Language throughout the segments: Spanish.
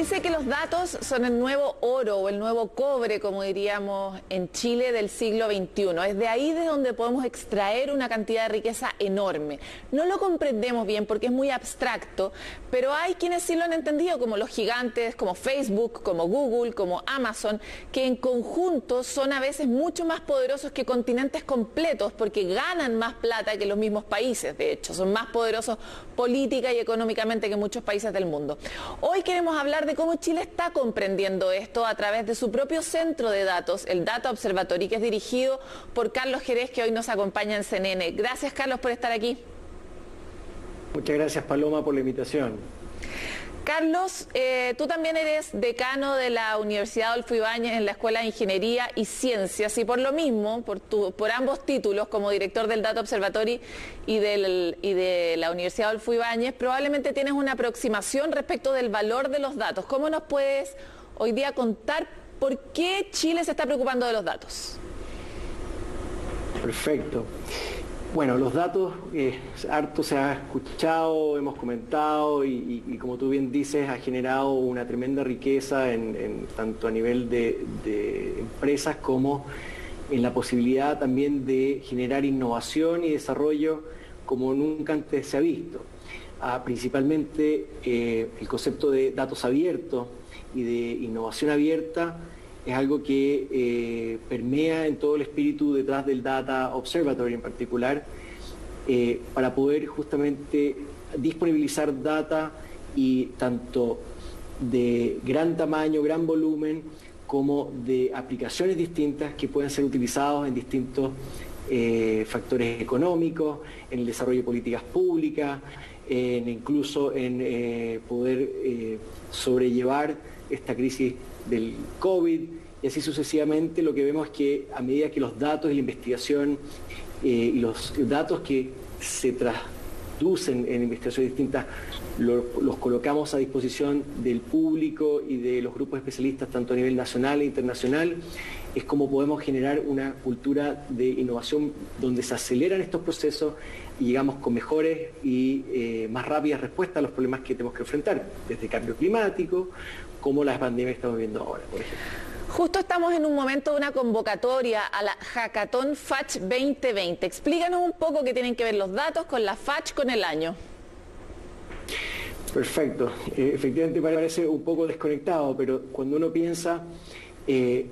dice que los datos son el nuevo oro o el nuevo cobre, como diríamos en Chile del siglo XXI. Es de ahí de donde podemos extraer una cantidad de riqueza enorme. No lo comprendemos bien porque es muy abstracto, pero hay quienes sí lo han entendido, como los gigantes, como Facebook, como Google, como Amazon, que en conjunto son a veces mucho más poderosos que continentes completos porque ganan más plata que los mismos países, de hecho. Son más poderosos política y económicamente que muchos países del mundo. Hoy queremos hablar de cómo Chile está comprendiendo esto a través de su propio centro de datos, el Data Observatory, que es dirigido por Carlos Jerez, que hoy nos acompaña en CNN. Gracias, Carlos, por estar aquí. Muchas gracias, Paloma, por la invitación. Carlos, tú también eres decano de la Universidad Adolfo Ibáñez en la Escuela de Ingeniería y Ciencias, y por lo mismo, por ambos títulos, como director del Data Observatory y de la Universidad Adolfo Ibáñez, probablemente tienes una aproximación respecto del valor de los datos. ¿Cómo nos puedes hoy día contar por qué Chile se está preocupando de los datos? Perfecto. Bueno, los datos, harto se ha escuchado, hemos comentado y como tú bien dices, ha generado una tremenda riqueza tanto a nivel de empresas como en la posibilidad también de generar innovación y desarrollo como nunca antes se ha visto. Principalmente el concepto de datos abiertos y de innovación abierta es algo que permea en todo el espíritu detrás del Data Observatory en particular, para poder justamente disponibilizar data y tanto de gran tamaño, gran volumen, como de aplicaciones distintas que pueden ser utilizados en distintos factores económicos, en el desarrollo de políticas públicas, incluso en poder sobrellevar esta crisis del COVID, y así sucesivamente. Lo que vemos es que a medida que los datos y la investigación y los datos que se traducen en investigaciones distintas los colocamos a disposición del público y de los grupos especialistas tanto a nivel nacional e internacional, es como podemos generar una cultura de innovación donde se aceleran estos procesos y llegamos con mejores y más rápidas respuestas a los problemas que tenemos que enfrentar, desde cambio climático, como las pandemias que estamos viendo ahora, por ejemplo. Justo estamos en un momento de una convocatoria a la Hackathon FACH 2020. Explícanos un poco qué tienen que ver los datos con la FACH con el año. Perfecto. Efectivamente parece un poco desconectado, pero cuando uno piensa desde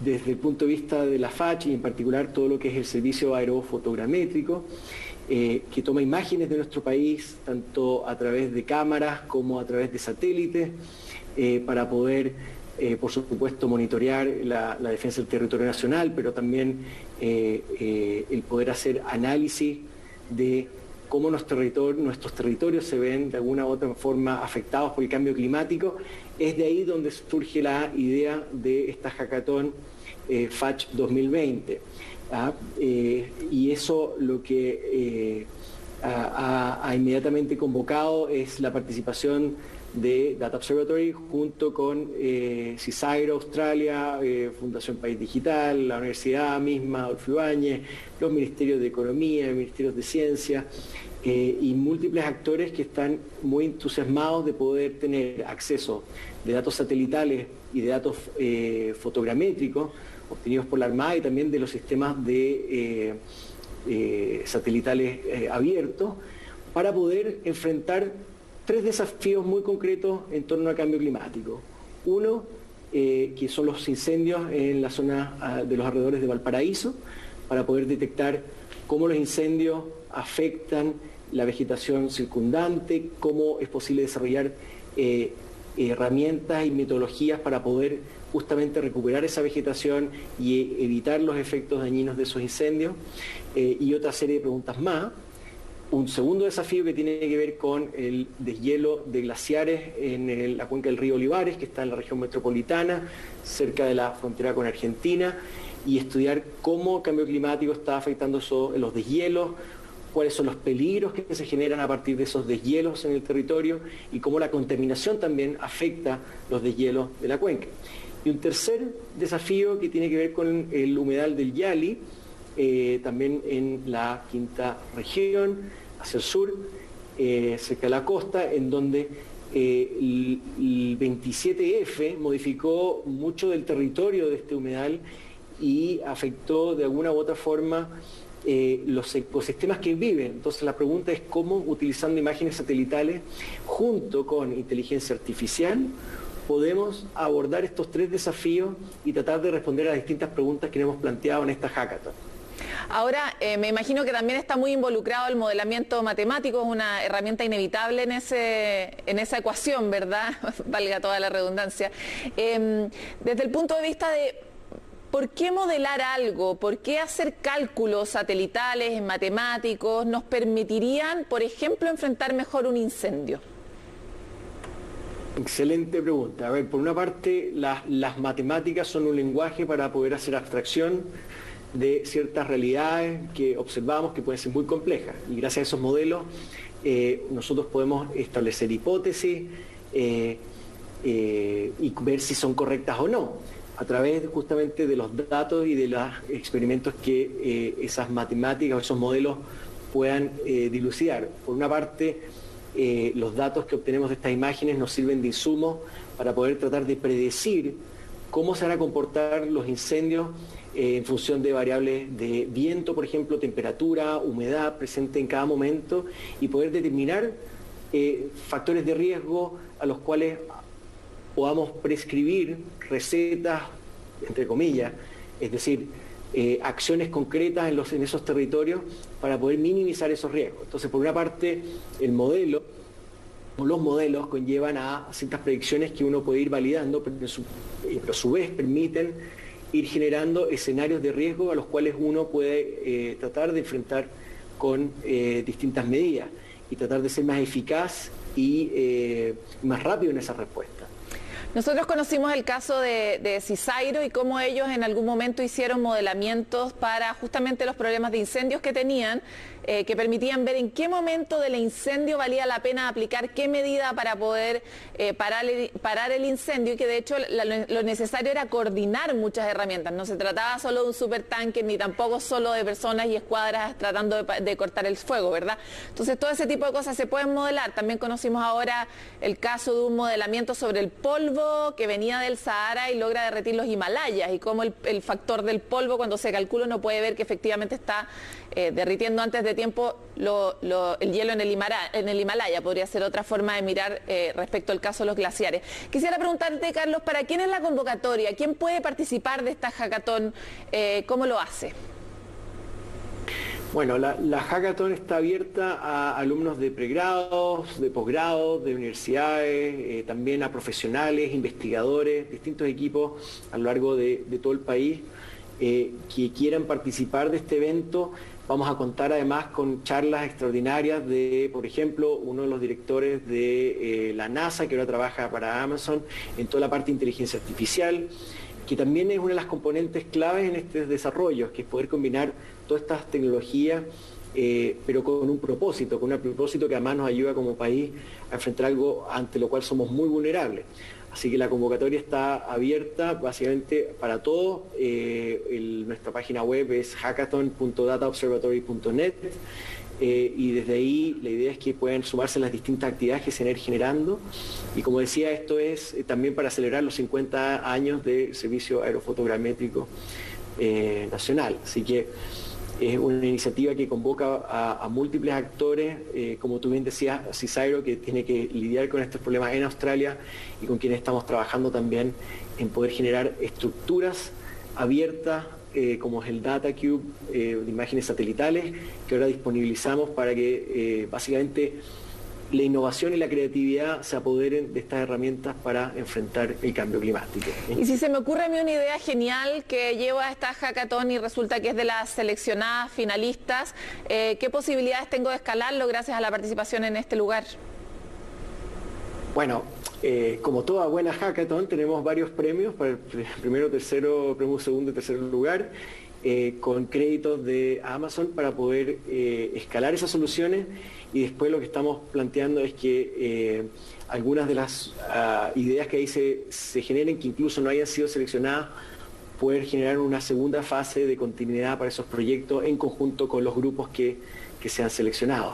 el punto de vista de la FACH y en particular todo lo que es el servicio aerofotogramétrico, que toma imágenes de nuestro país, tanto a través de cámaras como a través de satélites, para poder, por supuesto, monitorear la defensa del territorio nacional, pero también el poder hacer análisis de cómo nuestros territorios se ven de alguna u otra forma afectados por el cambio climático. Es de ahí donde surge la idea de esta Hackathon FACH 2020. Y eso lo que ha inmediatamente convocado es la participación de Data Observatory junto con CISAIRO Australia, Fundación País Digital, la Universidad misma, Adolfo Ibáñez, los Ministerios de Economía, Ministerios de Ciencia y múltiples actores que están muy entusiasmados de poder tener acceso de datos satelitales y de datos fotogramétricos obtenidos por la Armada y también de los sistemas de satelitales abiertos para poder enfrentar tres desafíos muy concretos en torno al cambio climático. Uno, que son los incendios en la zona de los alrededores de Valparaíso, para poder detectar cómo los incendios afectan la vegetación circundante, cómo es posible desarrollar herramientas y metodologías para poder justamente recuperar esa vegetación y evitar los efectos dañinos de esos incendios, y otra serie de preguntas más. Un segundo desafío que tiene que ver con el deshielo de glaciares en la cuenca del río Olivares, que está en la región metropolitana, cerca de la frontera con Argentina, y estudiar cómo el cambio climático está afectando los deshielos, cuáles son los peligros que se generan a partir de esos deshielos en el territorio y cómo la contaminación también afecta los deshielos de la cuenca. Y un tercer desafío que tiene que ver con el humedal del Yali, también en la quinta región, hacia el sur, cerca de la costa, en donde el 27F modificó mucho del territorio de este humedal y afectó de alguna u otra forma los ecosistemas que viven. Entonces la pregunta es cómo, utilizando imágenes satelitales junto con inteligencia artificial, podemos abordar estos tres desafíos y tratar de responder a las distintas preguntas que hemos planteado en esta hackathon. Ahora, me imagino que también está muy involucrado el modelamiento matemático, es una herramienta inevitable en esa ecuación, ¿verdad? Valga toda la redundancia. Desde el punto de vista de ¿por qué modelar algo? ¿Por qué hacer cálculos satelitales, matemáticos? ¿Nos permitirían, por ejemplo, enfrentar mejor un incendio? Excelente pregunta. A ver, por una parte, las matemáticas son un lenguaje para poder hacer abstracción de ciertas realidades que observamos que pueden ser muy complejas. Y gracias a esos modelos nosotros podemos establecer hipótesis y ver si son correctas o no, a través justamente de los datos y de los experimentos que esas matemáticas o esos modelos puedan dilucidar. Por una parte, los datos que obtenemos de estas imágenes nos sirven de insumo para poder tratar de predecir cómo se van a comportar los incendios en función de variables de viento, por ejemplo, temperatura, humedad presente en cada momento y poder determinar factores de riesgo a los cuales podamos prescribir recetas, entre comillas, es decir, acciones concretas en esos territorios para poder minimizar esos riesgos. Entonces, por una parte, el modelo o los modelos conllevan a ciertas predicciones que uno puede ir validando, pero a su vez permiten ir generando escenarios de riesgo a los cuales uno puede tratar de enfrentar con distintas medidas y tratar de ser más eficaz y más rápido en esa respuesta. Nosotros conocimos el caso de CISAIRO y cómo ellos en algún momento hicieron modelamientos para justamente los problemas de incendios que tenían, que permitían ver en qué momento del incendio valía la pena aplicar qué medida para poder parar el incendio, y que de hecho lo necesario era coordinar muchas herramientas. No se trataba solo de un supertanque ni tampoco solo de personas y escuadras tratando de cortar el fuego, ¿verdad? Entonces todo ese tipo de cosas se pueden modelar. También conocimos ahora el caso de un modelamiento sobre el polvo que venía del Sahara y logra derretir los Himalayas, y cómo el factor del polvo, cuando se calcula, uno puede ver que efectivamente está derritiendo antes de tiempo el hielo en el Himalaya. Podría ser otra forma de mirar respecto al caso de los glaciares. Quisiera preguntarte, Carlos, ¿para quién es la convocatoria? ¿Quién puede participar de esta hackathon? ¿Cómo lo hace? Bueno, la hackathon está abierta a alumnos de pregrados, de posgrados, de universidades, también a profesionales, investigadores, distintos equipos a lo largo de todo el país que quieran participar de este evento. Vamos a contar además con charlas extraordinarias de, por ejemplo, uno de los directores de la NASA, que ahora trabaja para Amazon en toda la parte de inteligencia artificial, que también es una de las componentes claves en este desarrollo, que es poder combinar todas estas tecnologías, pero con un propósito que además nos ayuda como país a enfrentar algo ante lo cual somos muy vulnerables. Así que la convocatoria está abierta básicamente para todos. Nuestra página web es hackathon.dataobservatory.net y desde ahí la idea es que puedan sumarse a las distintas actividades que se van a ir generando. Y como decía, esto es también para celebrar los 50 años del Servicio Aerofotogramétrico Nacional. Así que es una iniciativa que convoca a múltiples actores, como tú bien decías, CISAIRO, que tiene que lidiar con estos problemas en Australia y con quienes estamos trabajando también en poder generar estructuras abiertas, como es el DataCube de imágenes satelitales, que ahora disponibilizamos para que básicamente la innovación y la creatividad se apoderen de estas herramientas para enfrentar el cambio climático. Y si se me ocurre a mí una idea genial que llevo a esta hackathon y resulta que es de las seleccionadas finalistas, ¿qué posibilidades tengo de escalarlo gracias a la participación en este lugar? Bueno, como toda buena hackathon, tenemos varios premios para el primero, tercero, premio segundo y tercer lugar, con créditos de Amazon para poder escalar esas soluciones. Y después lo que estamos planteando es que algunas de las ideas que ahí se generen, que incluso no hayan sido seleccionadas, poder generar una segunda fase de continuidad para esos proyectos en conjunto con los grupos que sean seleccionados.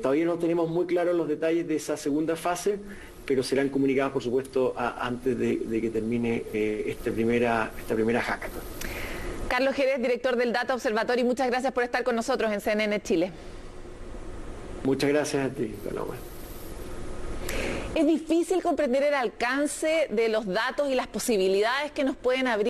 Todavía no tenemos muy claros los detalles de esa segunda fase, pero serán comunicados, por supuesto, antes de que termine esta primera hackathon. Carlos Jerez, director del Data Observatory, muchas gracias por estar con nosotros en CNN Chile. Muchas gracias a ti, Paloma. Es difícil comprender el alcance de los datos y las posibilidades que nos pueden abrir